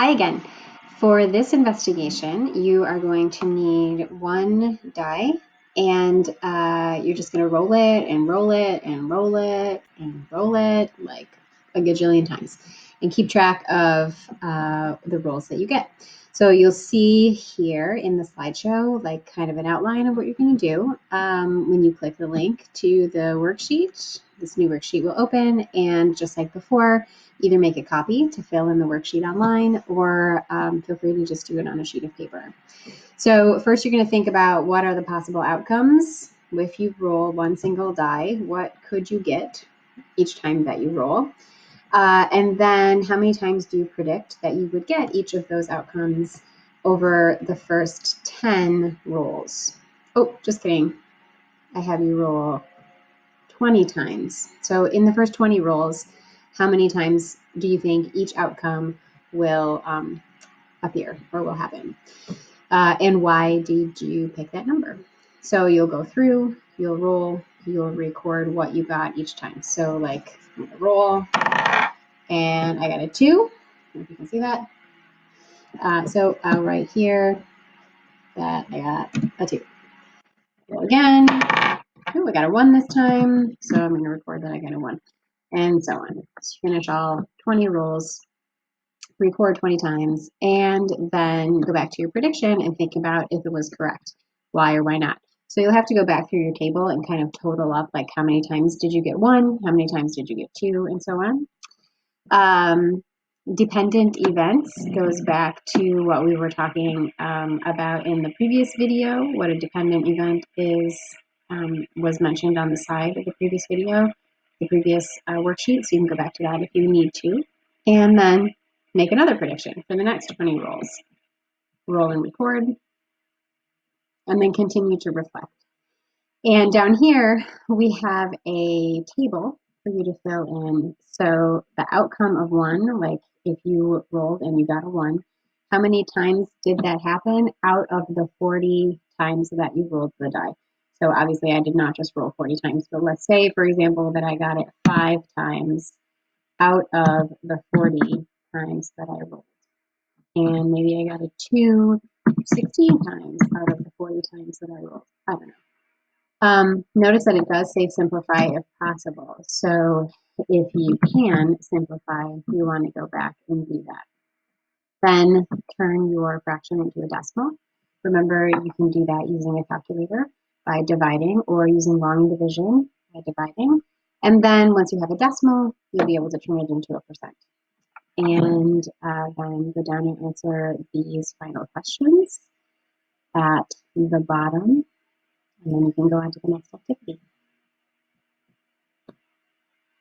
Hi again. For this investigation, you are going to need one die, and you're just going to roll it and roll it and roll it and roll it like a gajillion times, and keep track of the rolls that you get. So you'll see here in the slideshow, like kind of an outline of what you're going to do. When you click the link to the worksheet, this new worksheet will open, and just like before, either make a copy to fill in the worksheet online, or feel free to just do it on a sheet of paper. So first, you're going to think about what are the possible outcomes. If you roll one single die, what could you get each time that you roll? And then how many times do you predict that you would get each of those outcomes over the first 10 rolls? Oh, just kidding. I have you roll 20 times. So in the first 20 rolls, how many times do you think each outcome will appear or will happen? And why did you pick that number? So you'll go through, you'll roll, you'll record what you got each time. So like I'm gonna roll, and I got a 2, if you can see that. So I'll write here that I got a 2. Roll again. Oh, I got a 1 this time, so I'm going to record that I got a 1, and so on. Just finish all 20 rolls, record 20 times, and then go back to your prediction and think about if it was correct, why or why not. So you'll have to go back through your table and kind of total up, like how many times did you get 1, how many times did you get 2, and so on. Dependent events goes back to what we were talking about in the previous video. What a dependent event is was mentioned on the side of the previous video, the previous worksheet, so you can go back to that if you need to. And then make another prediction for the next 20 rolls. Roll and record, and then continue to reflect. And down here, we have a table for you to fill in. So the outcome of 1, like if you rolled and you got a 1, how many times did that happen out of the 40 times that you rolled the die? So obviously I did not just roll 40 times, but let's say, for example, that I got it 5 times out of the 40 times that I rolled. And maybe I got a 2 16 times out of the 40 times that I rolled. I don't know. Notice that it does say simplify if possible. So if you can simplify, you want to go back and do that. Then turn your fraction into a decimal. Remember, you can do that using a calculator by dividing, or using long division by dividing. And then once you have a decimal, you'll be able to turn it into a percent. And then go down and answer these final questions at the bottom, and then you can go on to the next activity.